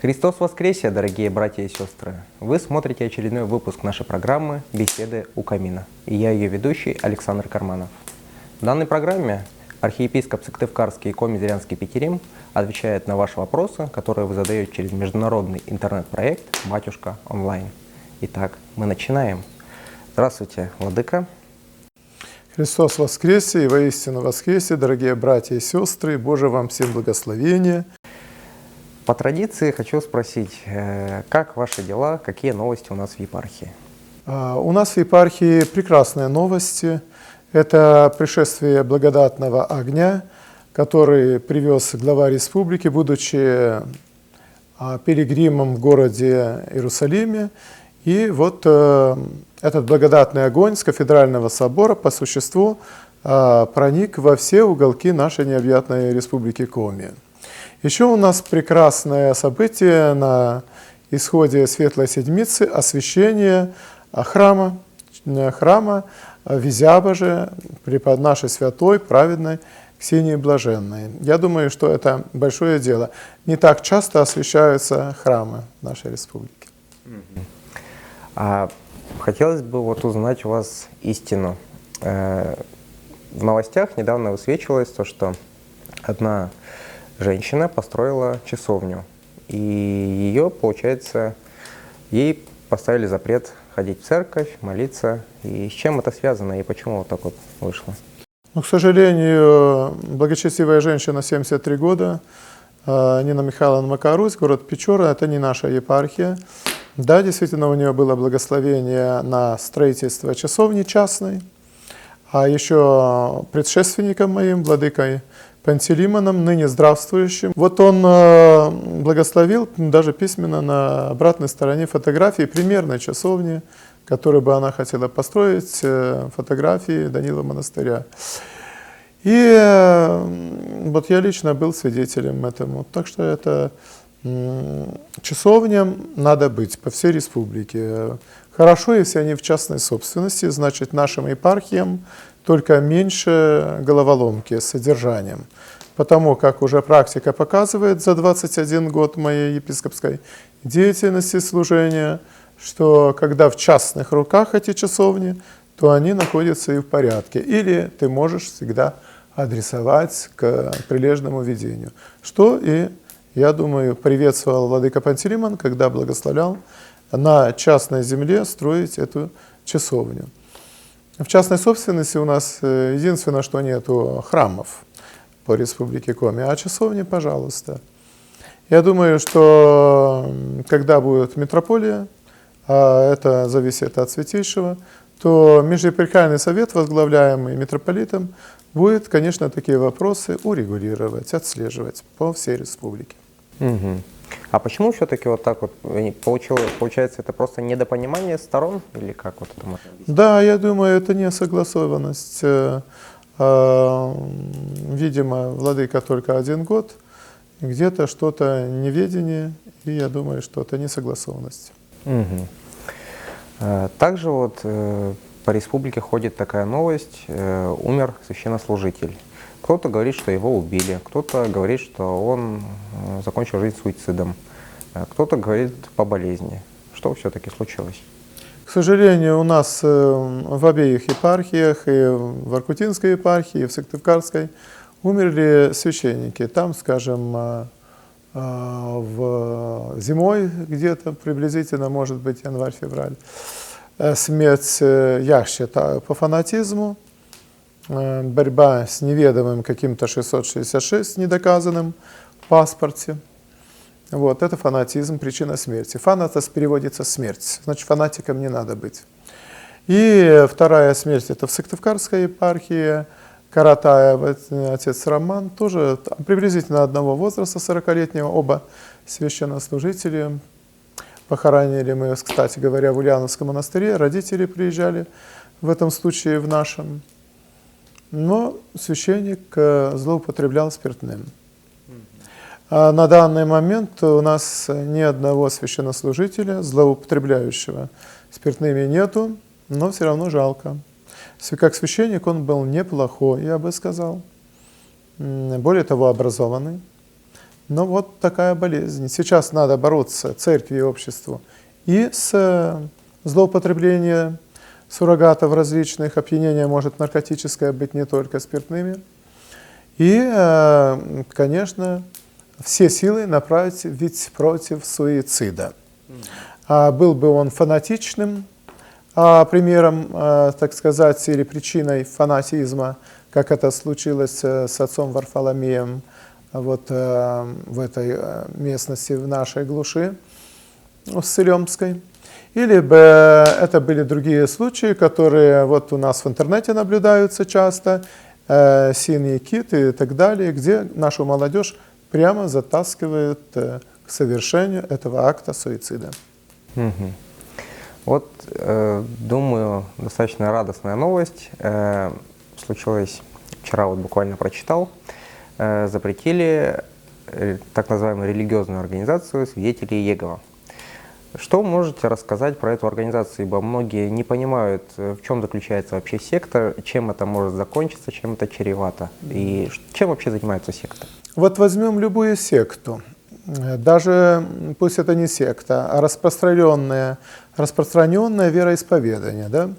Христос воскресе, дорогие братья и сестры! Вы смотрите очередной выпуск нашей программы «Беседы у камина». И я ее ведущий Александр Карманов. В данной программе архиепископ Сыктывкарский и Коми-Зырянский Петерим отвечает на ваши вопросы, которые вы задаете через международный интернет-проект «Батюшка онлайн». Итак, мы начинаем. Здравствуйте, владыка! Христос воскресе и воистину воскресе, дорогие братья и сестры, Боже вам всем благословения. По традиции хочу спросить, как ваши дела, какие новости у нас в епархии? У нас в епархии прекрасные новости. Это пришествие благодатного огня, который привез глава республики, будучи пилигримом в городе Иерусалиме. И вот этот благодатный огонь с кафедрального собора по существу проник во все уголки нашей необъятной республики Коми. Еще у нас прекрасное событие на исходе Светлой Седмицы, освящение храма Визябожи, препод нашей святой, праведной Ксении Блаженной. Я думаю, что это большое дело. Не так часто освящаются храмы нашей республики. Хотелось бы узнать у вас истину. В новостях недавно высвечивалось то, что одна женщина построила часовню, и ее, получается, ей поставили запрет ходить в церковь, молиться. И с чем это связано, и почему вот так вот вышло? К сожалению, благочестивая женщина, 73 года, Нина Михайловна Макарусь, город Печора, это не наша епархия. Да, действительно, у нее было благословение на строительство часовни частной, а еще предшественником моим, владыкой Пантелеймоном, ныне здравствующим. Вот он благословил даже письменно на обратной стороне фотографии примерной часовни, которую бы она хотела построить, фотографии Данилова монастыря. И вот я лично был свидетелем этому. Так что это часовням надо быть по всей республике. Хорошо, если они в частной собственности, значит, нашим епархиям только меньше головоломки с содержанием. Потому как уже практика показывает за 21 год моей епископской деятельности служения, что когда в частных руках эти часовни, то они находятся и в порядке. Или ты можешь всегда адресовать к прилежному ведению. Что и, я думаю, приветствовал владыка Пантелеймон, когда благословлял на частной земле строить эту часовню. В частной собственности у нас единственное, что нету храмов по республике Коми, а часовни, пожалуйста. Я думаю, что когда будет митрополия, а это зависит от святейшего, то межепархиальный совет, возглавляемый митрополитом, будет, конечно, такие вопросы урегулировать, отслеживать по всей республике. Угу. А почему все-таки вот так вот получается, это просто недопонимание сторон или как вот это можно объяснить? Да, я думаю, это не согласованность. Видимо, владыка только 1 год, где-то что-то неведение, и я думаю, что это несогласованность. Угу. Также вот по республике ходит такая новость: умер священнослужитель. Кто-то говорит, что его убили, кто-то говорит, что он закончил жизнь суицидом, кто-то говорит по болезни. Что все-таки случилось? К сожалению, у нас в обеих епархиях, и в Воркутинской епархии, и в Сыктывкарской, умерли священники. Там, скажем, зимой где-то, приблизительно, может быть, январь-февраль, смерть Яхче по фанатизму, борьба с неведомым каким-то 666 недоказанным в паспорте. Вот, это фанатизм, причина смерти. Фанатос переводится смерть, значит, фанатиком не надо быть. И вторая смерть, это в Сыктывкарской епархии, Каратаев, отец Роман, тоже приблизительно одного возраста, 40-летнего, оба священнослужители. Похоронили мы, кстати говоря, в Ульяновском монастыре, родители приезжали в этом случае в нашем. Но священник злоупотреблял спиртным. На данный момент у нас ни одного священнослужителя, злоупотребляющего спиртными, нету, но все равно жалко. Как священник он был неплохой, я бы сказал. Более того, образованный. Но вот такая болезнь. Сейчас надо бороться церкви и обществу и с злоупотреблением суррогатов различных, опьянение может наркотическое быть, не только спиртными. И, конечно, все силы направить ведь против суицида. Был бы он фанатичным примером, так сказать, или причиной фанатизма, как это случилось с отцом Варфоломеем вот в этой местности, в нашей глуши Уссылемской. Или бы это были другие случаи, которые вот у нас в интернете наблюдаются часто, «Синий кит» и так далее, где нашу молодежь прямо затаскивают к совершению этого акта суицида. Мгм. Вот, думаю, достаточно радостная новость. Случилось вчера, вот буквально прочитал, запретили так называемую религиозную организацию «Свидетели Иеговы». Что можете рассказать про эту организацию, ибо многие не понимают, в чем заключается вообще секта, чем это может закончиться, чем это чревато, и чем вообще занимается секта? Вот возьмем любую секту, даже пусть это не секта, а распространенное вероисповедание. Да?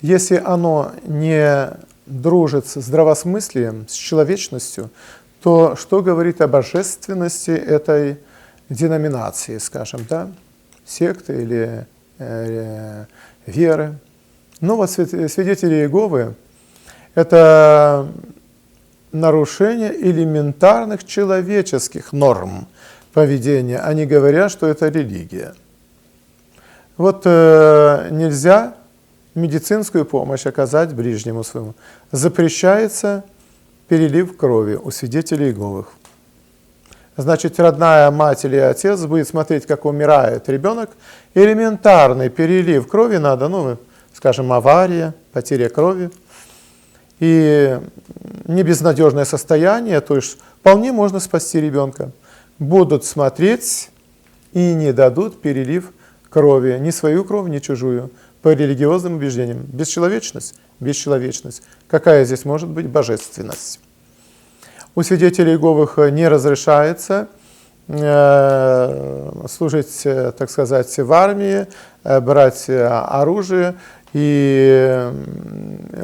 Если оно не дружит с здравомыслием, с человечностью, то что говорит о божественности этой деноминации, скажем, да? Секты или веры? Ну вот свидетели Иеговы – это нарушение элементарных человеческих норм поведения. Они говорят, что это религия. Вот нельзя медицинскую помощь оказать ближнему своему. Запрещается перелив крови у свидетелей Иеговых. Значит, родная мать или отец будет смотреть, как умирает ребенок. Элементарный перелив крови надо, ну, скажем, авария, потеря крови. И небезнадежное состояние, то есть вполне можно спасти ребенка. Будут смотреть и не дадут перелив крови, ни свою кровь, ни чужую, по религиозным убеждениям. Бесчеловечность? Бесчеловечность. Какая здесь может быть божественность? У свидетелей Иеговых не разрешается служить, так сказать, в армии, брать оружие, и,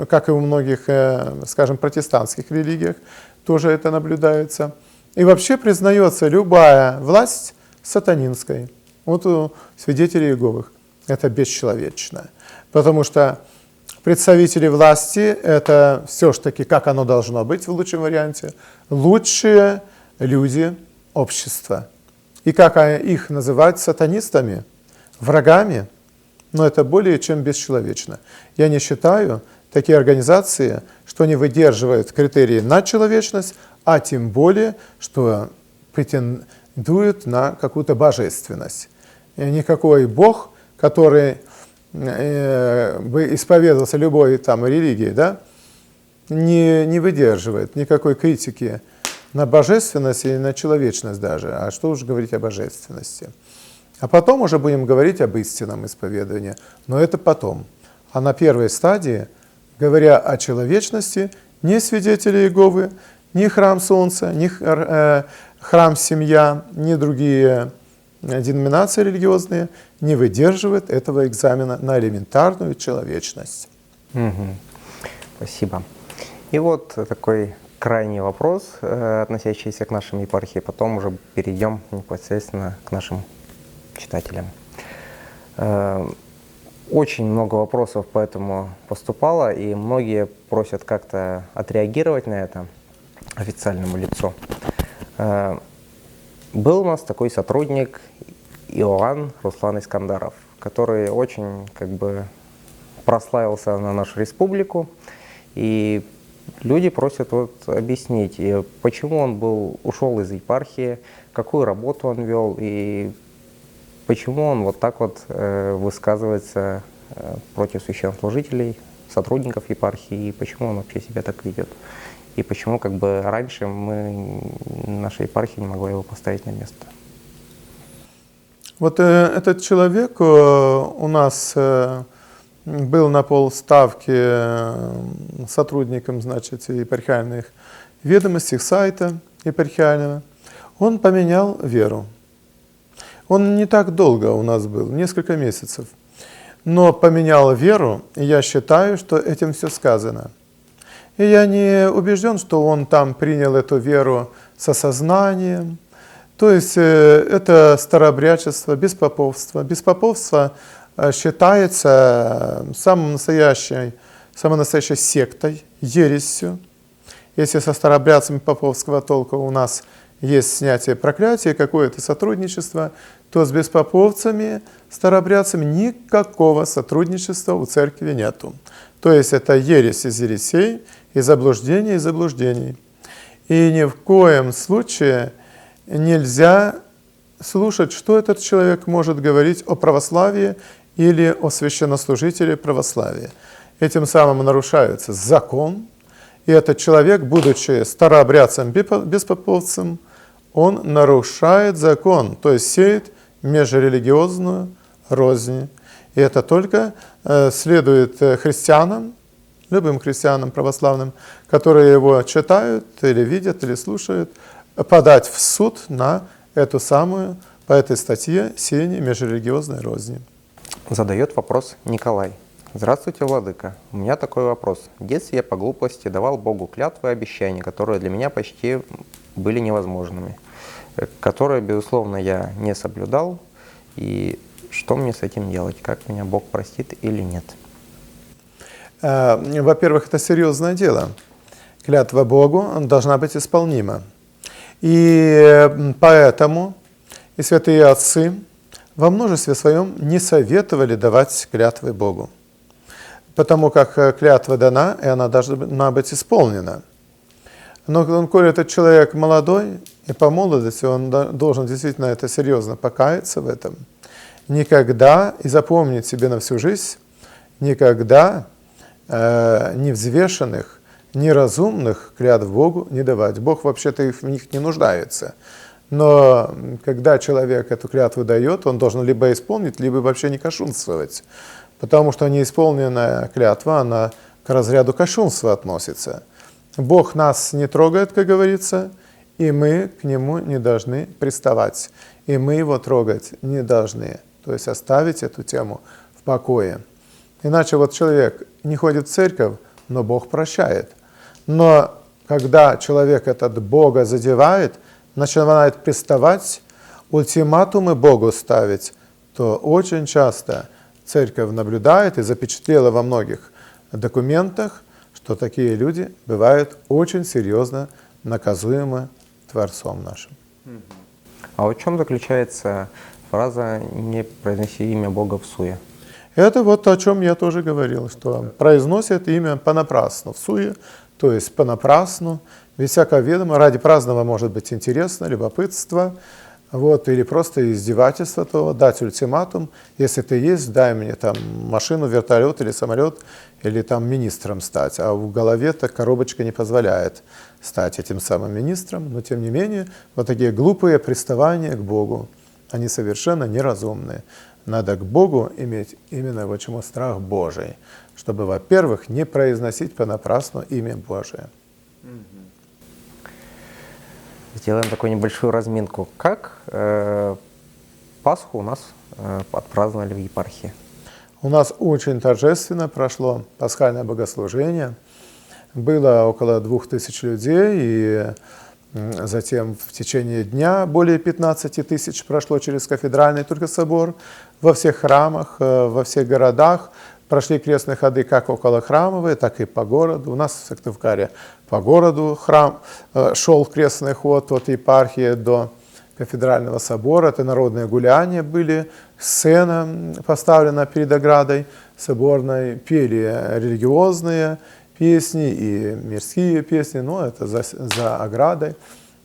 как и у многих, скажем, протестантских религиях, тоже это наблюдается. И вообще признается любая власть сатанинской. Вот у свидетелей Иеговых это бесчеловечно. Потому что представители власти – это все-таки, как оно должно быть в лучшем варианте, лучшие люди общества. И как их называть сатанистами, врагами, но это более чем бесчеловечно. Я не считаю такие организации, что они выдерживают критерии на человечность, а тем более, что претендуют на какую-то божественность. И никакой Бог, который бы исповедовался любой там религии, да, не выдерживает никакой критики на божественность и на человечность даже. А что уж говорить о божественности. А потом уже будем говорить об истинном исповедовании. Но это потом. А на первой стадии, говоря о человечности, ни свидетели Иеговы, ни храм Солнца, ни храм Семья, ни другие деноминации религиозные не выдерживают этого экзамена на элементарную человечность. Угу. Спасибо. И вот такой крайний вопрос, относящийся к нашей епархии, потом уже перейдем непосредственно к нашим читателям. Очень много вопросов поэтому поступало, и многие просят как-то отреагировать на это официальному лицу. Был у нас такой сотрудник Иоанн Руслан Искандаров, который очень прославился на нашу республику, и люди просят объяснить, почему он ушел из епархии, какую работу он вел, и почему он высказывается против священнослужителей, сотрудников епархии, и почему он вообще себя так ведет. И почему раньше наша епархия не могла его поставить на место. Вот этот человек у нас был на полставки сотрудником, епархиальных ведомостей, сайта епархиального. Он поменял веру. Он не так долго у нас был, несколько месяцев. Но поменял веру, и я считаю, что этим все сказано. И я не убежден, что он там принял эту веру с осознанием. То есть это старообрядчество, беспоповство. Беспоповство считается самой настоящей сектой, ересью. Если со старообрядцами поповского толка у нас есть снятие проклятия, какое-то сотрудничество, то с беспоповцами, старообрядцами никакого сотрудничества у церкви нету. То есть это ересь из ересей, и заблуждение из заблуждений. И ни в коем случае нельзя слушать, что этот человек может говорить о православии или о священнослужителе православия. Этим самым нарушается закон, и этот человек, будучи старообрядцем, беспоповцем, он нарушает закон, то есть сеет межрелигиозную рознь. И это только следует христианам, любым христианам православным, которые его читают, или видят, или слушают, подать в суд на эту самую, по этой статье, сеяние межрелигиозной розни. Задает вопрос Николай. Здравствуйте, владыка. У меня такой вопрос. В детстве я по глупости давал Богу клятвы и обещания, которые для меня почти были невозможными, которые, безусловно, я не соблюдал. И что мне с этим делать? Как меня Бог простит или нет? Во-первых, это серьезное дело. Клятва Богу должна быть исполнима. И поэтому и святые отцы во множестве своем не советовали давать клятвы Богу. Потому как клятва дана, и она должна быть исполнена. Но коли этот человек молодой, и по молодости он должен действительно это серьезно покаяться в этом, никогда, и запомнить себе на всю жизнь, никогда невзвешенных, неразумных клятв Богу не давать. Бог вообще-то в них не нуждается. Но когда человек эту клятву дает, он должен либо исполнить, либо вообще не кощунствовать. Потому что неисполненная клятва, она к разряду кощунства относится. Бог нас не трогает, как говорится, и мы к Нему не должны приставать. И мы Его трогать не должны. То есть оставить эту тему в покое. Иначе вот человек не ходит в церковь, но Бог прощает. Но когда человек этот Бога задевает, начинает приставать, ультиматумы Богу ставить, то очень часто церковь наблюдает и запечатлела во многих документах, что такие люди бывают очень серьезно наказуемы Творцом нашим. А в чем заключается фраза «не произноси имя Бога всуе»? Это вот о чем я тоже говорил, что произносят имя понапрасну, всуе, то есть понапрасну, без всякого ведома, ради праздного может быть интересно, любопытство, вот, или просто издевательство, то дать ультиматум, если ты есть, дай мне там машину, вертолет или самолет, или там министром стать. А в голове-то коробочка не позволяет стать этим самым министром, но тем не менее, вот такие глупые приставания к Богу, они совершенно неразумные. Надо к Богу иметь именно вот чему страх Божий, чтобы, во-первых, не произносить понапрасну имя Божие. Сделаем такую небольшую разминку. Как Пасху у нас отпраздновали в епархии? У нас очень торжественно прошло пасхальное богослужение. Было около 2000 людей, и затем в течение дня более 15 тысяч прошло через кафедральный только собор. Во всех храмах, во всех городах прошли крестные ходы как околохрамовые, так и по городу. У нас в Сыктывкаре по городу храм шел крестный ход от епархии до кафедрального собора. Это народные гуляния были, сцена поставлена перед оградой соборной, пели религиозные песни и мирские песни, но это за оградой.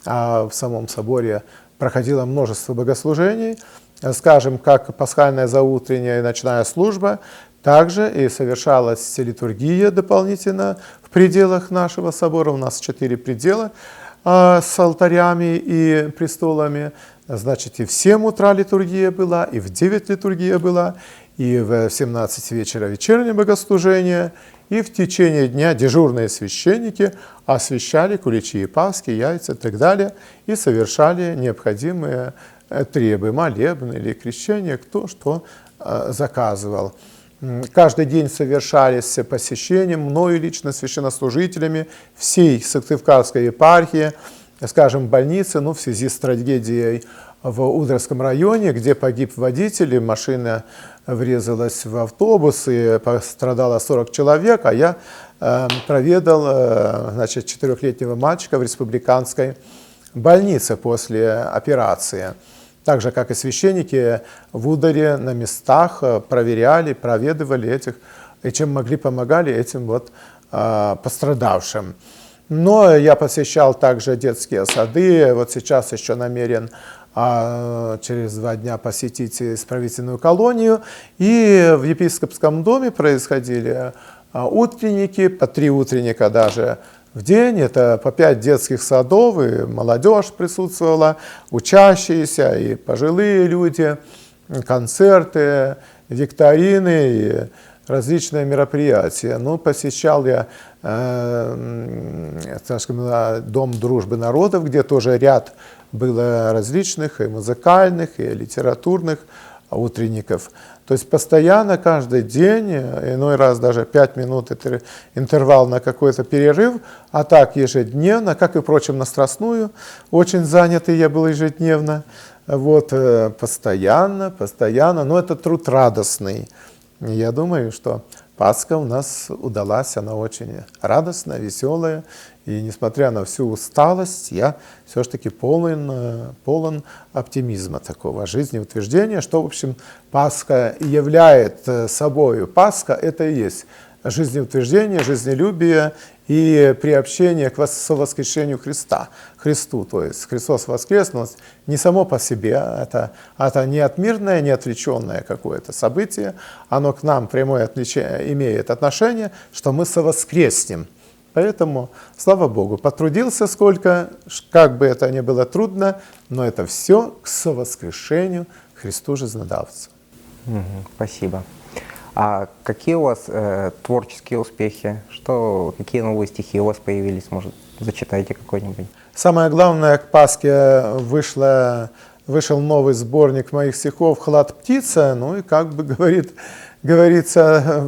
А в самом соборе проходило множество богослужений, скажем, как пасхальная заутренняя и ночная служба, также и совершалась литургия дополнительно в пределах нашего собора. У нас 4 предела с алтарями и престолами. Значит, и в 7 утра литургия была, и в 9 литургия была, и в 17 вечера вечернее богослужение, и в течение дня дежурные священники освящали куличи и пасхи, яйца и так далее, и совершали необходимые требы, молебны или крещения, кто что заказывал. Каждый день совершались посещения мною лично священнослужителями всей Сыктывкарской епархии, скажем, больницы, в связи с трагедией в Удровском районе, где погиб водитель, и машина врезалась в автобус, и пострадало 40 человек, а я проведал 4-летнего мальчика в республиканской больнице после операции. Так же, как и священники в Удоре на местах проверяли, проведывали этих, и чем могли, помогали этим пострадавшим. Но я посещал также детские сады, вот сейчас еще намерен через 2 дня посетить исправительную колонию. И в епископском доме происходили утренники, по 3 утренника даже в день. Это по 5 детских садов, и молодежь присутствовала, учащиеся, и пожилые люди, концерты, викторины, и различные мероприятия. Посещал я, Дом дружбы народов, где тоже ряд было различных и музыкальных, и литературных утренников. То есть постоянно, каждый день, иной раз даже 5 минут интервал на какой-то перерыв, а так ежедневно, как и, впрочем, на Страстную, очень занятый я был ежедневно, постоянно, но это труд радостный. Я думаю, что Пасха у нас удалась, она очень радостная, веселая, и несмотря на всю усталость, я все-таки полон оптимизма такого, жизнеутверждения, что, в общем, Пасха и является собой. Пасха – это и есть жизнеутверждение, жизнелюбие и приобщение к воскрешению Христу. То есть Христос воскрес, но не само по себе, это не отмирное, не отвлеченное какое-то событие, оно к нам прямое имеет отношение, что мы совоскреснем. Поэтому, слава Богу, потрудился сколько, как бы это ни было трудно, но это все к совоскрешению Христу жизнодавцу. Спасибо. А какие у вас творческие успехи? Какие новые стихи у вас появились? Может, зачитайте какой-нибудь? Самое главное, к Пасхе вышел новый сборник моих стихов «Хлад птица», и как бы говорится,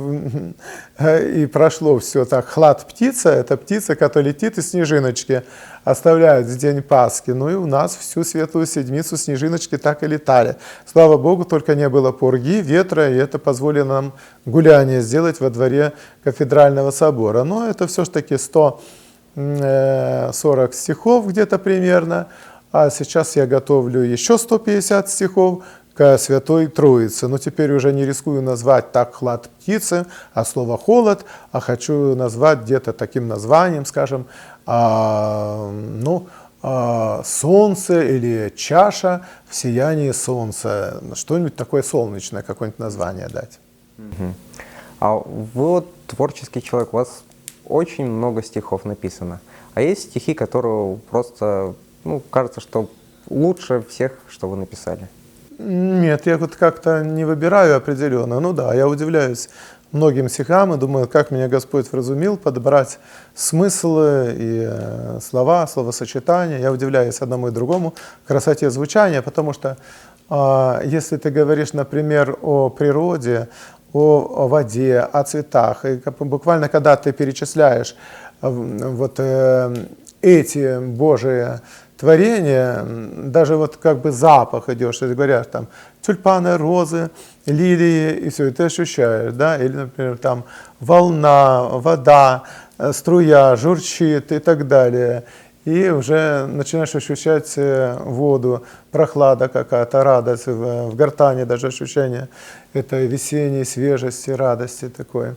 и прошло все так. Хлад птица – это птица, которая летит, и снежиночки оставляют в день Пасхи. И у нас всю Светлую Седмицу снежиночки так и летали. Слава Богу, только не было пурги, ветра, и это позволило нам гуляние сделать во дворе кафедрального собора. Но это все-таки 140 стихов где-то примерно, а сейчас я готовлю еще 150 стихов к Святой Троице. Но теперь уже не рискую назвать так «Хлад птицы», а слово «холод», а хочу назвать где-то таким названием, скажем, «Солнце» или «Чаша в сиянии солнца». Что-нибудь такое солнечное, какое-нибудь название дать. А вы творческий человек, у вас очень много стихов написано. А есть стихи, которые просто, кажется, что лучше всех, что вы написали? Нет, я как-то не выбираю определенно. Я удивляюсь многим стихам и думаю, как меня Господь вразумил подобрать смыслы и слова, словосочетания. Я удивляюсь одному и другому красоте звучания, потому что если ты говоришь, например, о природе, о воде, о цветах, и буквально когда ты перечисляешь эти Божии творения, даже запах идешь, и говорят, там тюльпаны, розы, лилии, и все, и ты ощущаешь, да, или, например, там волна, вода, струя, журчит и так далее, и уже начинаешь ощущать воду, прохлада какая-то, радость, в гортани даже ощущение этой весенней свежести, радости такой,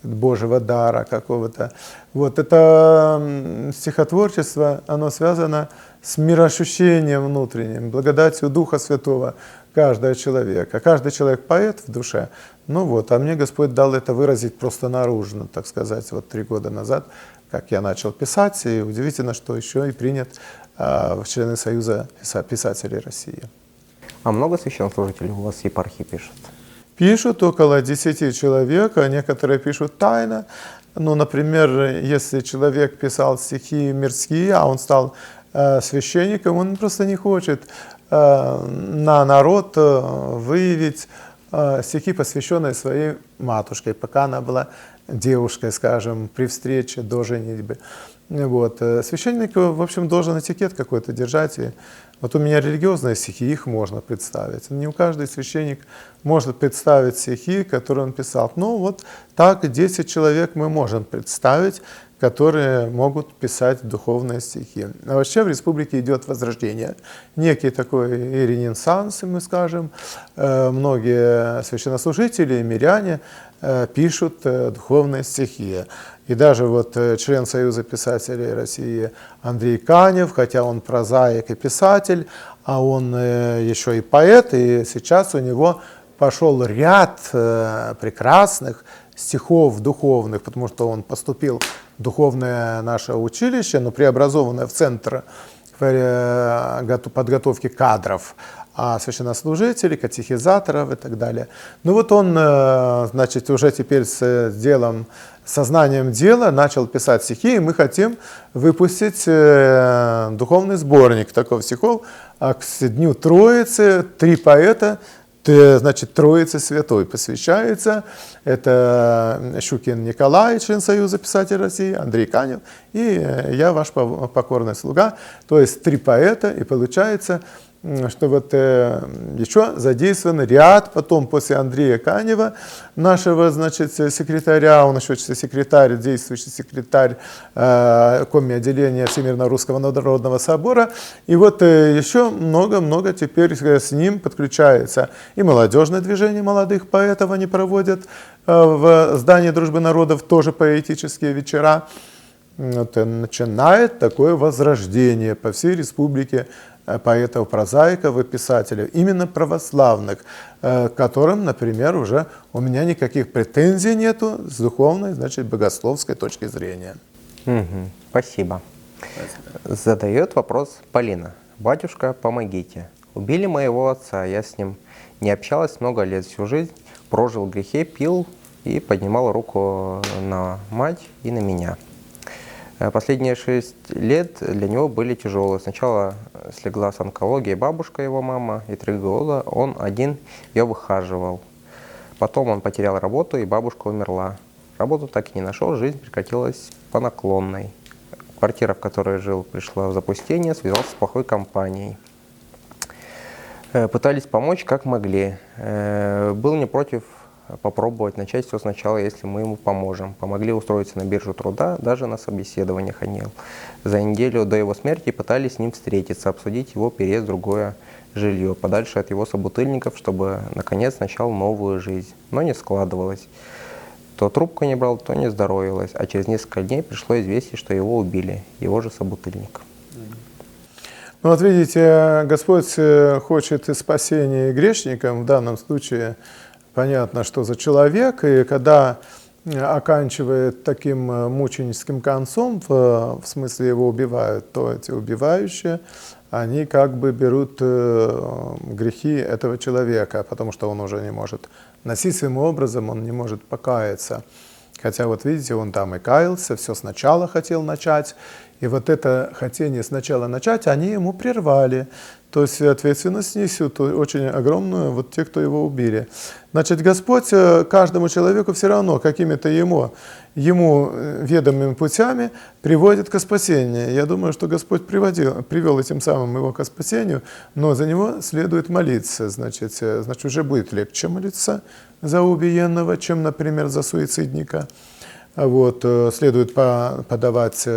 Божьего дара какого-то. Это стихотворчество, оно связано с мироощущением внутренним, благодатью Духа Святого каждого человека. Каждый человек поэт в душе. А мне Господь дал это выразить просто наружно, так сказать, 3 года назад, как я начал писать, и удивительно, что еще и принят в члены Союза писателей России. А много священнослужителей у вас в епархии пишут? Пишут около 10 человек, а некоторые пишут тайно. Ну, например, если человек писал стихи мирские, а он стал священником, он просто не хочет на народ выявить стихи, посвященные своей матушке, пока она была девушкой, скажем, при встрече до женитьбы. Вот. Священник, в общем, должен этикет какой-то держать. И вот у меня религиозные стихи, их можно представить. Не у каждый священник может представить стихи, которые он писал. Ну вот так 10 человек мы можем представить, которые могут писать духовные стихи. А вообще в республике идет возрождение. Некий такой и ренессанс, мы скажем. Многие священнослужители, миряне пишут духовные стихи. И даже вот член Союза писателей России Андрей Канев, хотя он прозаик и писатель, а он еще и поэт, и сейчас у него пошел ряд прекрасных стихов духовных, потому что он поступил в духовное наше училище, но преобразованное в Центр подготовки кадров, священнослужителей, катехизаторов и так далее. Ну вот он, значит, уже теперь сознанием дела начал писать стихи, и мы хотим выпустить духовный сборник таких стихов к Дню Троицы. 3 поэта, значит, Троице Святой посвящается. Это Щукин Николай, член Союза писателей России, Андрей Канев и я, ваш покорный слуга. То есть 3 поэта, и получается, что вот еще задействован ряд, потом после Андрея Канева, нашего, значит, секретаря, он еще секретарь, действующий секретарь коми отделения Всемирного Русского Народного Собора, и вот еще много-много теперь с ним подключается и молодежное движение молодых поэтов, они проводят в здании Дружбы Народов тоже поэтические вечера. Вот, начинает такое возрождение по всей республике поэтов, прозаиков и писателей, именно православных, к которым, например, уже у меня никаких претензий нету с духовной, значит, богословской точки зрения. Спасибо. Задает вопрос Полина. Батюшка, помогите. Убили моего отца, я с ним не общалась много лет, всю жизнь прожил в грехе, пил и поднимал руку на мать и на меня. Последние 6 лет для него были тяжелые. Сначала слегла с онкологией бабушка, его мама, и 3 года он один ее выхаживал. Потом он потерял работу, и бабушка умерла. Работу так и не нашел, жизнь прекратилась по наклонной. Квартира, в которой жил, пришла в запустение, связался с плохой компанией. Пытались помочь, как могли. Был не против попробовать начать все сначала, если мы ему поможем. Помогли устроиться на биржу труда, даже на собеседование ходил. За неделю до его смерти пытались с ним встретиться, обсудить его переезд в другое жилье, подальше от его собутыльников, чтобы наконец начал новую жизнь. Но не складывалось. То трубку не брал, то не здоровилось. А через несколько дней пришло известие, что его убили, его же собутыльник. Ну вот видите, Господь хочет и спасения и грешникам, в данном случае понятно, что за человек, и когда оканчивает таким мученическим концом, в смысле его убивают, то эти убивающие, они как бы берут грехи этого человека, потому что он уже не может насильственным образом, он не может покаяться. Хотя вот видите, он там и каялся, все сначала хотел начать, и вот это хотение сначала начать, они ему прервали. То есть ответственность несут очень огромную вот те, кто его убили. Значит, Господь каждому человеку все равно какими-то ему ведомыми путями приводит к спасению. Я думаю, что Господь привел этим самым его к спасению, но за него следует молиться. Значит, уже будет легче молиться за убиенного, чем, например, за суицидника. Вот, следует подавать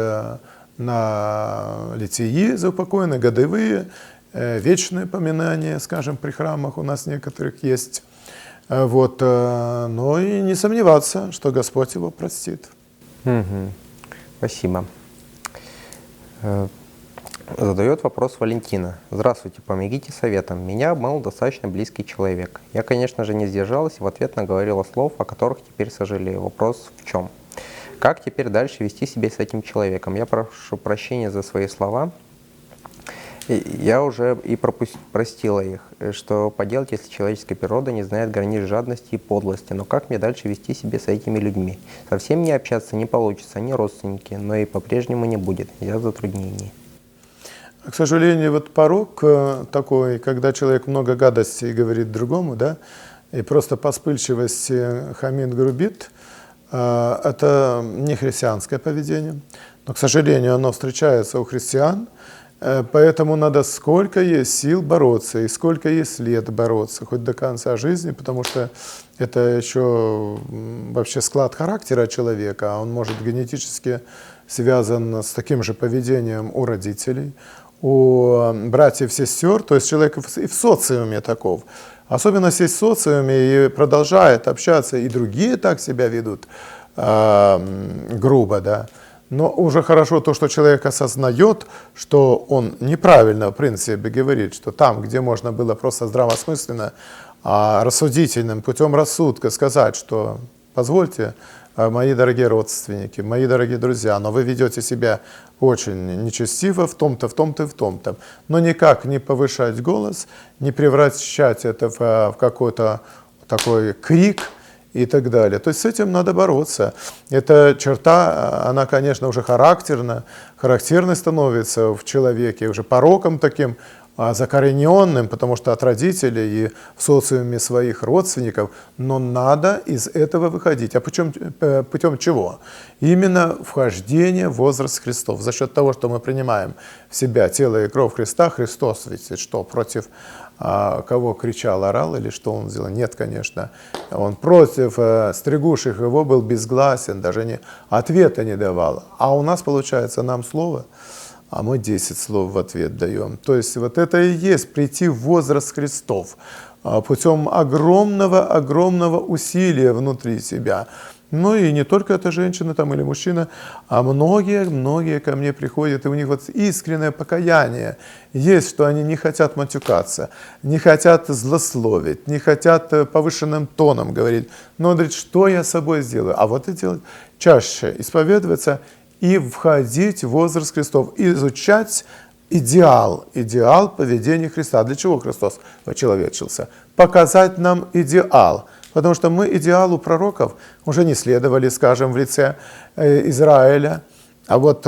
на литии за упокоенные, годовые, вечные поминания, скажем, при храмах у нас некоторых есть. Вот, но и не сомневаться, что Господь его простит. Спасибо. Задает вопрос Валентина. Здравствуйте, помогите советом. Меня обманул достаточно близкий человек. Я, конечно же, не сдержалась и в ответ наговорила слов, о которых теперь сожалею. Вопрос в чем? Как теперь дальше вести себя с этим человеком? Я прошу прощения за свои слова. Я уже и простила их, что поделать, если человеческая природа не знает границ жадности и подлости. Но как мне дальше вести себя с этими людьми? Совсем не общаться не получится, они родственники, но и по-прежнему не будет, я в затруднении. К сожалению, вот порог такой, когда человек много гадостей говорит другому, да, и просто по вспыльчивости хамит, грубит, это не христианское поведение. Но, к сожалению, оно встречается у христиан, поэтому надо сколько есть сил бороться, и сколько есть лет бороться, хоть до конца жизни, потому что это еще вообще склад характера человека, а он может генетически связан с таким же поведением у родителей, у братьев, сестер, то есть человек и в социуме таков. Особенно есть в социуме и продолжает общаться, и другие так себя ведут грубо, да. Но уже хорошо то, что человек осознает, что он неправильно, в принципе, говорит, что там, где можно было просто здравомысленно, рассудительным путем рассудка сказать, что позвольте, мои дорогие родственники, мои дорогие друзья, но вы ведете себя очень нечестиво в том-то, в том-то и в том-то. Но никак не повышать голос, не превращать это в какой-то такой крик и так далее. То есть с этим надо бороться. Эта черта, она, конечно, уже характерной становится в человеке, уже пороком таким, закорененным, потому что от родителей и в социуме своих родственников, но надо из этого выходить. А путем чего? Именно вхождение в возраст Христов. За счет того, что мы принимаем в себя тело и кровь Христа, Христос ведь что, против кого кричал, орал или что он сделал? Нет, конечно. Он против стригущих его был безгласен, даже ответа не давал. А у нас, получается, нам слово, а мы 10 слов в ответ даем. То есть вот это и есть прийти в возраст Христов путем огромного усилия внутри себя. Ну и не только эта женщина там или мужчина, а многие ко мне приходят, и у них вот искреннее покаяние есть, что они не хотят матюкаться, не хотят злословить, не хотят повышенным тоном говорить. Но он говорит, что я с собой сделаю? А вот и делать чаще, исповедоваться и входить в возраст Христов, изучать идеал поведения Христа. Для чего Христос вочеловечился? Показать нам идеал. Потому что мы идеалу пророков уже не следовали, скажем, в лице Израиля. А вот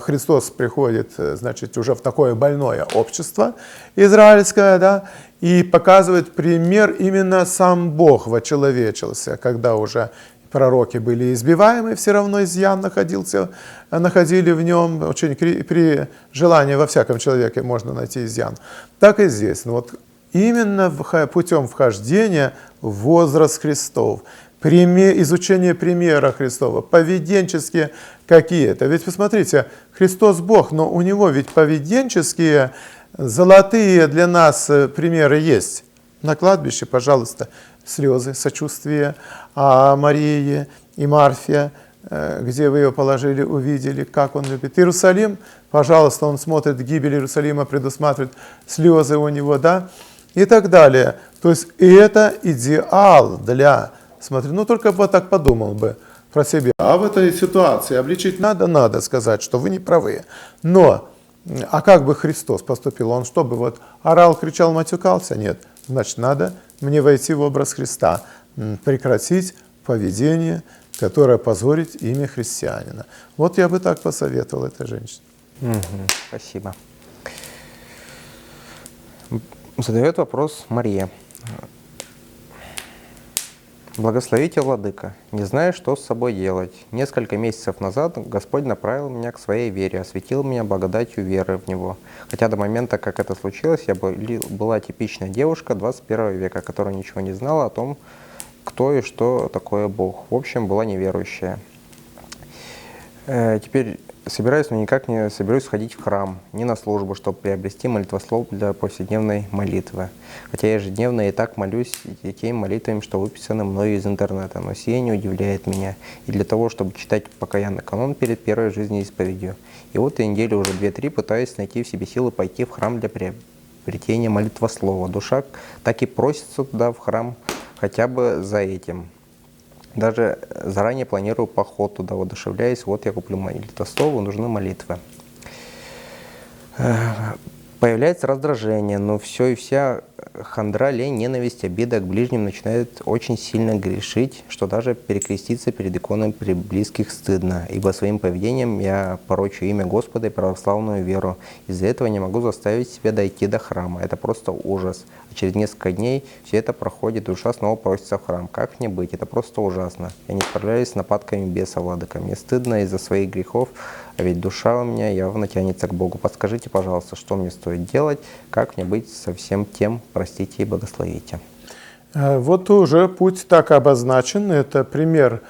Христос приходит, значит, уже в такое больное общество израильское, да, и показывает пример, именно сам Бог вочеловечился, когда уже пророки были избиваемы, все равно изъян находили в нем, очень при желании во всяком человеке можно найти изъян. Так и здесь. Вот именно путем вхождения в возраст Христов, изучение примера Христова, поведенческие какие-то. Ведь посмотрите, Христос Бог, но у Него ведь поведенческие, золотые для нас примеры есть. На кладбище, пожалуйста, слезы, сочувствие Марии и Марфе, где вы ее положили, увидели, как он любит. Иерусалим, пожалуйста, он смотрит гибель Иерусалима, предусматривает слезы у него, да, и так далее. То есть это идеал для, ну только бы так подумал бы про себя. А в этой ситуации обличить надо сказать, что вы не правы. Но, а как бы Христос поступил? Он что бы вот орал, кричал, матюкался? Нет. Значит, надо мне войти в образ Христа, прекратить поведение, которое позорит имя христианина. Вот я бы так посоветовал этой женщине. Спасибо. Задает вопрос Мария. Благословите, Владыка, не знаю, что с собой делать. Несколько месяцев назад Господь направил меня к своей вере, осветил меня благодатью веры в Него. Хотя до момента, как это случилось, я была типичная девушка 21 века, которая ничего не знала о том, кто и что такое Бог. В общем, была неверующая. Теперь собираюсь, но никак не соберусь сходить в храм, не на службу, чтобы приобрести молитвослов для повседневной молитвы. Хотя я ежедневно и так молюсь теми молитвами, что выписаны мною из интернета, но сие не удивляет меня. И для того, чтобы читать покаянный канон перед первой жизнеисповедью. И вот я недели уже 2-3 пытаюсь найти в себе силы пойти в храм для приобретения молитвослова. Душа так и просится туда, в храм, хотя бы за этим. Даже заранее планирую поход туда, воодушевляясь, вот я куплю молитвослов, нужны молитвы. Появляется раздражение, но все и вся хандра, лень, ненависть, обида к ближним начинает очень сильно грешить, что даже перекреститься перед иконой при близких стыдно, ибо своим поведением я порочу имя Господа и православную веру. Из-за этого не могу заставить себя дойти до храма. Это просто ужас. А через несколько дней все это проходит, душа снова просится в храм. Как мне быть? Это просто ужасно. Я не справляюсь с нападками беса, владыка. Мне стыдно из-за своих грехов, а ведь душа у меня явно тянется к Богу. Подскажите, пожалуйста, что мне стоит делать, как мне быть со всем тем, простите и благословите. Вот уже путь так обозначен. Это пример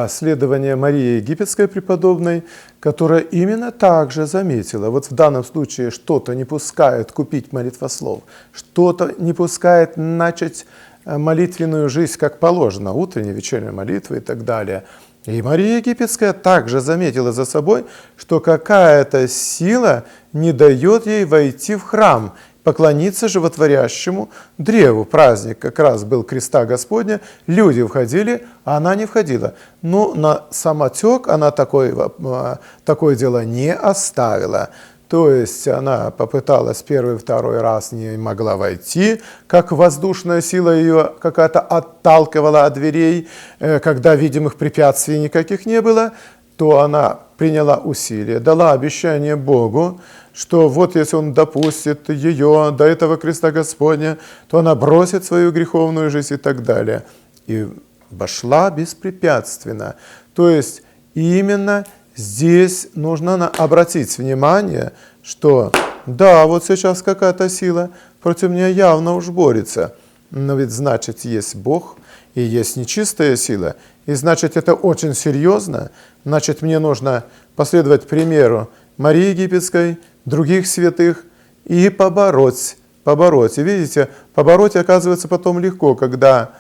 следования Марии Египетской преподобной, которая именно так же заметила. Вот в данном случае что-то не пускает купить молитвослов, что-то не пускает начать молитвенную жизнь как положено, утренняя, вечерняя молитва и так далее. И Мария Египетская также заметила за собой, что какая-то сила не дает ей войти в храм, поклониться животворящему древу. Праздник как раз был креста Господня, люди входили, а она не входила. Но на самотек она такое дело не оставила. То есть она попыталась первый, второй раз, не могла войти, как воздушная сила ее какая-то отталкивала от дверей, когда видимых препятствий никаких не было, то она приняла усилие, дала обещание Богу, что вот если Он допустит ее до этого креста Господня, то она бросит свою греховную жизнь и так далее. И вошла беспрепятственно. То есть именно здесь нужно обратить внимание, что да, вот сейчас какая-то сила против меня явно уж борется, но ведь значит есть Бог и есть нечистая сила, и значит это очень серьезно, значит мне нужно последовать примеру Марии Египетской, других святых и побороть. И видите, побороть оказывается потом легко, когда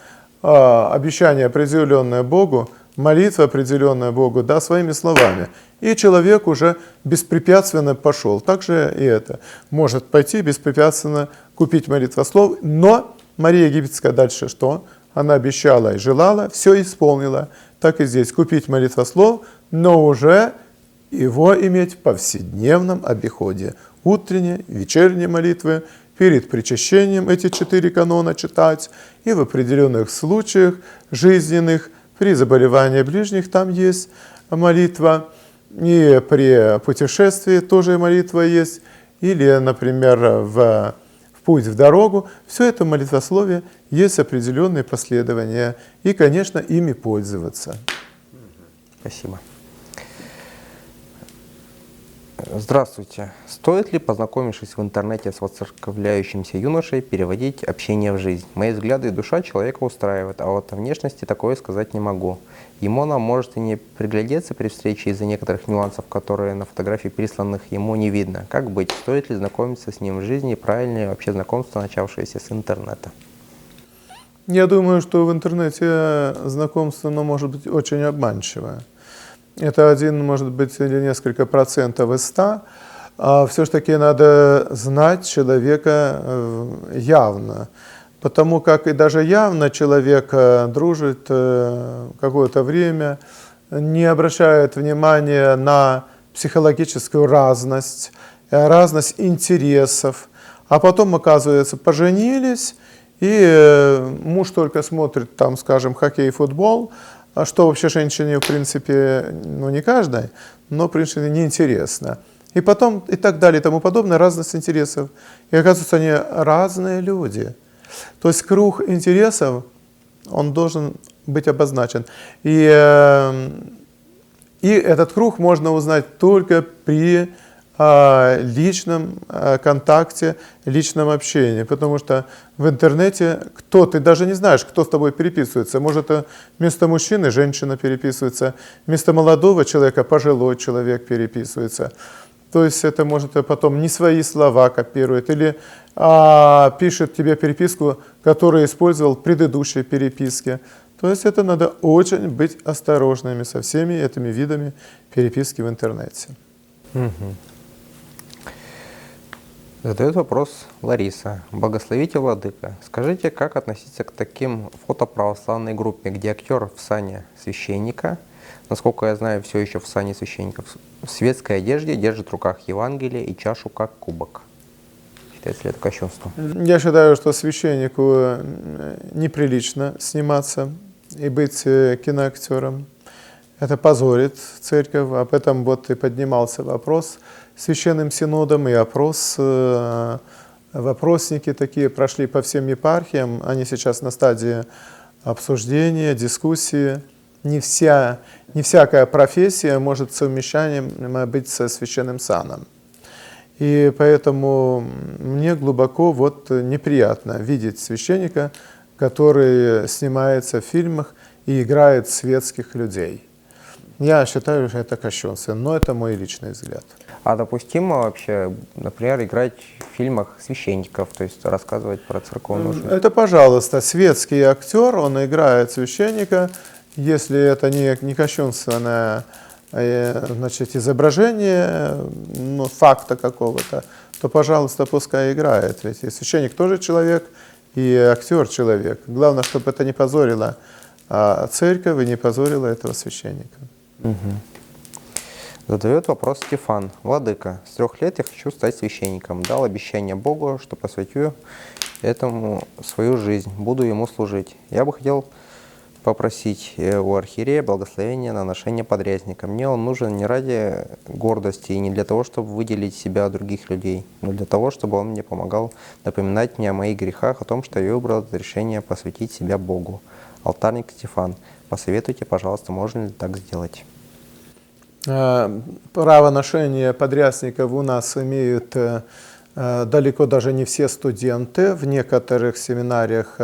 обещание определенное Богу, молитва определенная Богу, да, своими словами. И человек уже беспрепятственно пошел. Также и это. Может пойти беспрепятственно купить молитвослов, но Мария Египетская дальше что? Она обещала и желала, все исполнила. Так и здесь. Купить молитвослов, но уже его иметь в повседневном обиходе. Утренние, вечерние молитвы, перед причащением эти 4 канона читать, и в определенных случаях жизненных, при заболевании ближних там есть молитва, и при путешествии тоже молитва есть, или, например, в путь в дорогу. Все это молитвословие есть определенные последования, и, конечно, ими пользоваться. Спасибо. Здравствуйте. Стоит ли, познакомившись в интернете с воцерковляющимся юношей, переводить общение в жизнь? Мои взгляды и душа человека устраивают, а вот о внешности такое сказать не могу. Ему она может и не приглядеться при встрече из-за некоторых нюансов, которые на фотографии присланных ему не видно. Как быть? Стоит ли знакомиться с ним в жизни и правильнее вообще знакомство, начавшееся с интернета? Я думаю, что в интернете знакомство может быть очень обманчивое. Это 1, может быть, или несколько процентов из 100. А все-таки надо знать человека явно. Потому как и даже явно человек дружит какое-то время, не обращает внимания на психологическую разность, разность интересов. А потом, оказывается, поженились, и муж только смотрит, там, скажем, хоккей, футбол, а что вообще женщине, в принципе, ну не каждой, но, в принципе, неинтересно. И потом, и так далее, и тому подобное, разность интересов. И оказывается, они разные люди. То есть круг интересов, он должен быть обозначен. И этот круг можно узнать только при личном контакте, личном общении. Потому что в интернете ты даже не знаешь, кто с тобой переписывается. Может, вместо мужчины женщина переписывается, вместо молодого человека пожилой человек переписывается. То есть это может потом не свои слова копирует или пишет тебе переписку, которую использовал в предыдущей переписке. То есть это надо очень быть осторожными со всеми этими видами переписки в интернете. Задает вопрос Лариса. Благословите, владыка. Скажите, как относиться к таким фото-православной группе, где актер в сане священника, насколько я знаю, все еще в сане священников, в светской одежде держит в руках Евангелие и чашу как кубок? считается ли это кощунством? Я считаю, что священнику неприлично сниматься и быть киноактером. Это позорит церковь. Об этом вот и поднимался вопрос Священным Синодом, и вопросники такие прошли по всем епархиям. Они сейчас на стадии обсуждения, дискуссии. Не всякая профессия может совмещанием быть со священным саном. И поэтому мне глубоко вот неприятно видеть священника, который снимается в фильмах и играет светских людей. Я считаю, что это кощунство, но это мой личный взгляд. А допустимо вообще, например, играть в фильмах священников, то есть рассказывать про церковную жизнь? Это, пожалуйста, светский актер, он играет священника. Если это не кощунственное значит, изображение факта какого-то, то, пожалуйста, пускай играет. Ведь и священник тоже человек, и актер человек. Главное, чтобы это не позорило церковь и не позорило этого священника. Угу. Задает вопрос Стефан. Владыка, с 3 лет я хочу стать священником. Дал обещание Богу, что посвятю этому свою жизнь, буду ему служить. Я бы хотел попросить у архиерея благословения на ношение подрясника. Мне он нужен не ради гордости и не для того, чтобы выделить себя от других людей, но для того, чтобы он мне помогал напоминать мне о моих грехах, о том, что я выбрал это решение посвятить себя Богу. Алтарник Стефан, посоветуйте, пожалуйста, можно ли так сделать? Право ношения подрясников у нас имеют далеко даже не все студенты. В некоторых семинариях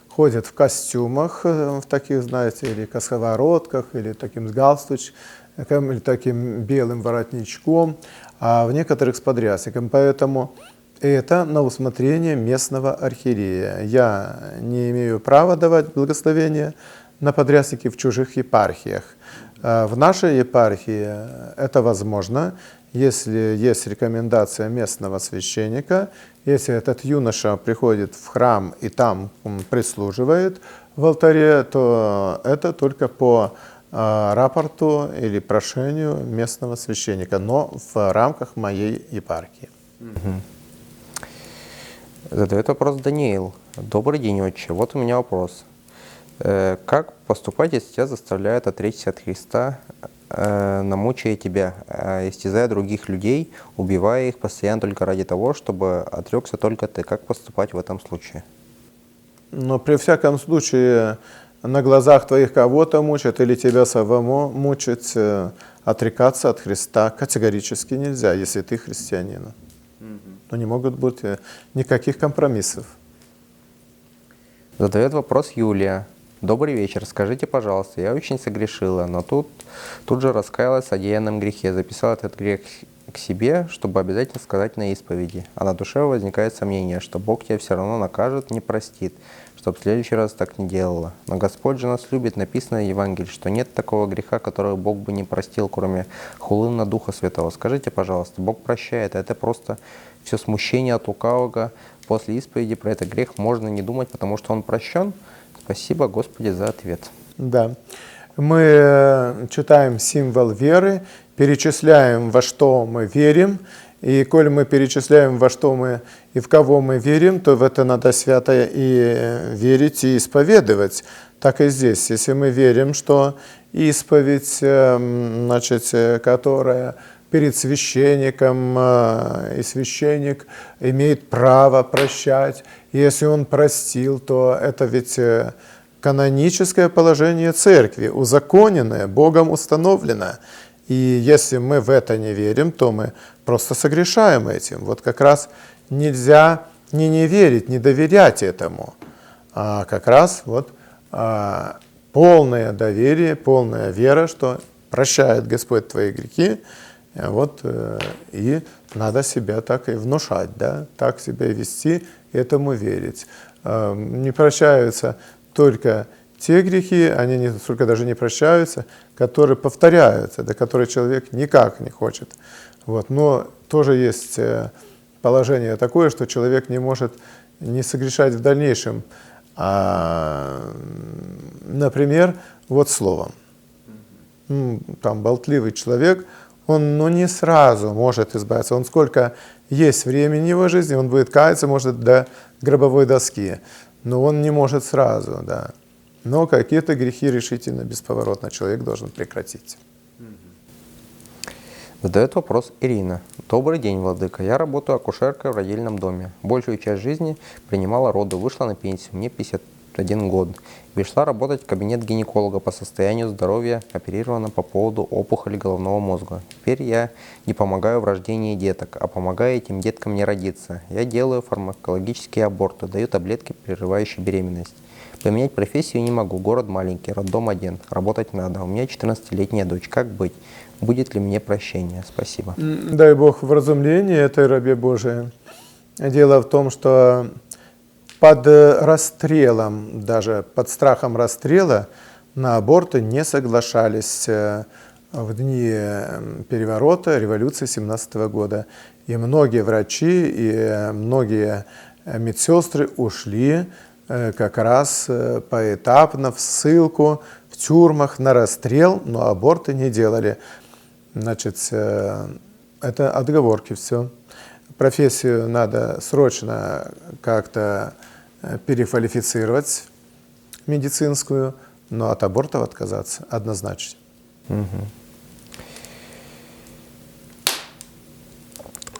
ходят в костюмах, в таких, знаете, или косоворотках, или таким с галстучком, или таким белым воротничком, а в некоторых с подрясником. Поэтому это на усмотрение местного архиерея. Я не имею права давать благословение на подрясники в чужих епархиях. В нашей епархии это возможно, если есть рекомендация местного священника, если этот юноша приходит в храм и там прислуживает в алтаре, то это только по рапорту или прошению местного священника, но в рамках моей епархии. Задает вопрос Даниил. Добрый день, отче. Вот у меня вопрос. Как поступать, если тебя заставляют отречься от Христа, намучая тебя, истязая других людей, убивая их постоянно только ради того, чтобы отрекся только ты? Как поступать в этом случае? Но при всяком случае на глазах твоих кого-то мучат или тебя самому мучать, отрекаться от Христа категорически нельзя, если ты христианин. Но не могут быть никаких компромиссов. Задает вопрос Юлия. Добрый вечер. Скажите, пожалуйста, я очень согрешила, но тут же раскаялась в содеянном грехе, записала этот грех к себе, чтобы обязательно сказать на исповеди. А на душе возникает сомнение, что Бог тебя все равно накажет, не простит, чтобы в следующий раз так не делала. Но Господь же нас любит, написано в Евангелии, что нет такого греха, который Бог бы не простил, кроме хулы на Духа Святого. Скажите, пожалуйста, Бог прощает, а это просто все смущение от лукавого. После исповеди про этот грех можно не думать, потому что он прощен? Спасибо, Господи, за ответ. Да. Мы читаем символ веры, перечисляем, во что мы верим, и коль мы перечисляем, во что мы и в кого мы верим, то в это надо свято и верить, и исповедовать. Так и здесь. Если мы верим, что исповедь, значит, которая перед священником, и священник имеет право прощать. Если он простил, то это ведь каноническое положение церкви, узаконенное, Богом установлено. И если мы в это не верим, то мы просто согрешаем этим. Вот как раз нельзя не верить, не доверять этому. А как раз вот полное доверие, полная вера, что прощает Господь твои грехи. Вот, и надо себя так и внушать, да? Так себя вести, этому верить. Не прощаются только те грехи, они не только даже не прощаются, которые повторяются, до которых человек никак не хочет. Вот. Но тоже есть положение такое, что человек не может не согрешать в дальнейшем. Например, вот словом. Там болтливый человек, он не сразу может избавиться. Он сколько есть времени в его жизни, он будет каяться, может, до гробовой доски. Но он не может сразу, да. Но какие-то грехи решительно, бесповоротно человек должен прекратить. Задает вопрос Ирина. Добрый день, владыка. Я работаю акушеркой в родильном доме. Большую часть жизни принимала роды, вышла на пенсию. Мне 51 год. Пришла работать в кабинет гинеколога по состоянию здоровья, оперирована по поводу опухоли головного мозга. Теперь я не помогаю в рождении деток, а помогаю этим деткам не родиться. Я делаю фармакологические аборты, даю таблетки, прерывающие беременность. Поменять профессию не могу. Город маленький, роддом один. Работать надо. У меня 14-летняя дочь. Как быть? Будет ли мне прощение? Спасибо. Дай Бог вразумления этой рабе Божией. Дело в том, что под расстрелом, даже под страхом расстрела, на аборты не соглашались в дни переворота, революции 17 года. И многие врачи, и многие медсестры ушли как раз поэтапно в ссылку, в тюрьмах на расстрел, но аборты не делали. Значит, это отговорки все. Профессию надо срочно как-то переквалифицировать медицинскую, но от абортов отказаться однозначно.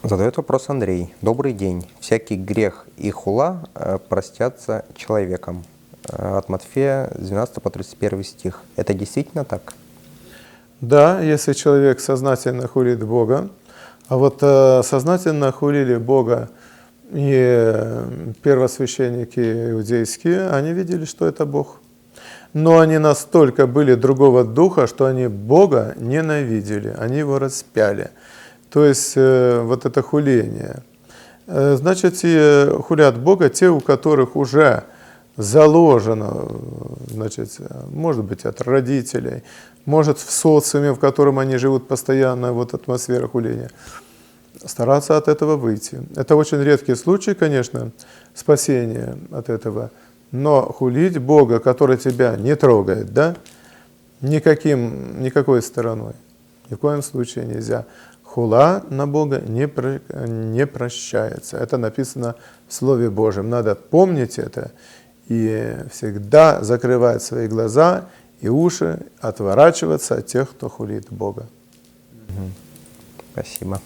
Задает вопрос Андрей. Добрый день. Всякий грех и хула простятся человеком. От Матфея 12 по 31 стих. Это действительно так? Да, если человек сознательно хулит Бога, а вот сознательно хулили Бога и первосвященники иудейские, они видели, что это Бог. Но они настолько были другого духа, что они Бога ненавидели, они его распяли. То есть вот это хуление. Значит, хулят Бога те, у которых уже заложено, значит, может быть, от родителей, может, в социуме, в котором они живут постоянно, вот атмосфера хуления. Стараться от этого выйти. Это очень редкий случай, конечно, спасения от этого. Но хулить Бога, который тебя не трогает, да, никакой стороной, ни в коем случае нельзя. Хула на Бога не прощается. Это написано в Слове Божьем. Надо помнить это и всегда закрывать свои глаза и уши, отворачиваться от тех, кто хулит Бога. Спасибо.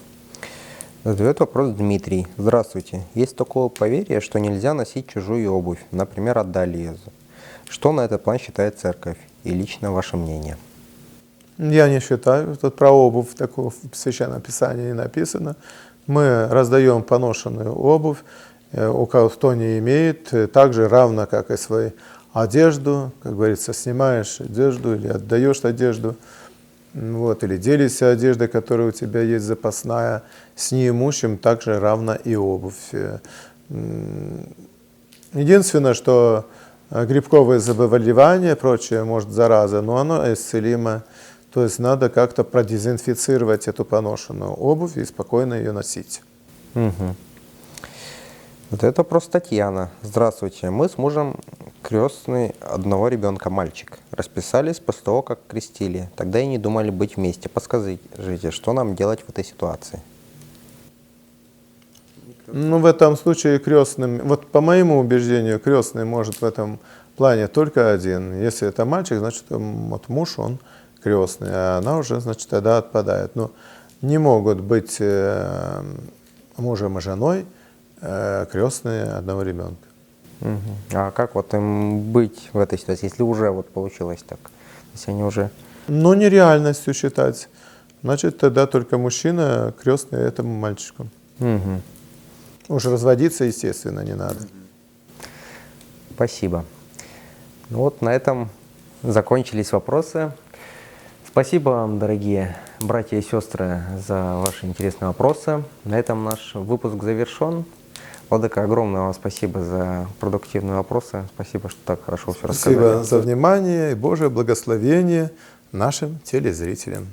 Задает вопрос Дмитрий. Здравствуйте. Есть такое поверье, что нельзя носить чужую обувь, например, от Далиеза. Что на этот план считает церковь? И лично ваше мнение? Я не считаю. Тут про обувь такого в Священном Писании не написано. Мы раздаем поношенную обувь, у кого кто не имеет, так же равно, как и свою одежду. Как говорится, снимаешь одежду или отдаешь одежду, вот, или делишься одеждой, которая у тебя есть запасная, с неимущим также равна и обувь. Единственное, что грибковые заболевания, прочее, может, зараза, но оно исцелимо. То есть надо как-то продезинфицировать эту поношенную обувь и спокойно ее носить. Вот это вопрос Татьяна. Здравствуйте. Мы с мужем крестный одного ребенка, мальчик. Расписались после того, как крестили. Тогда и не думали быть вместе. Подскажите, что нам делать в этой ситуации? Ну, в этом случае крестным, вот по моему убеждению, крестный может в этом плане только один. Если это мальчик, значит, вот муж, он крестный, а она уже, значит, тогда отпадает. Но не могут быть мужем и женой крестные одного ребенка. А как вот им быть в этой ситуации, если уже вот получилось так? Если они уже... Ну, нереальностью считать. Значит, тогда только мужчина крестный этому мальчику. Уж разводиться, естественно, не надо. Спасибо. Ну вот на этом закончились вопросы. Спасибо вам, дорогие братья и сестры, за ваши интересные вопросы. На этом наш выпуск завершен. Владыка, огромное вам спасибо за продуктивные вопросы. Спасибо, что так хорошо все рассказали. Спасибо за внимание и Божие благословение нашим телезрителям.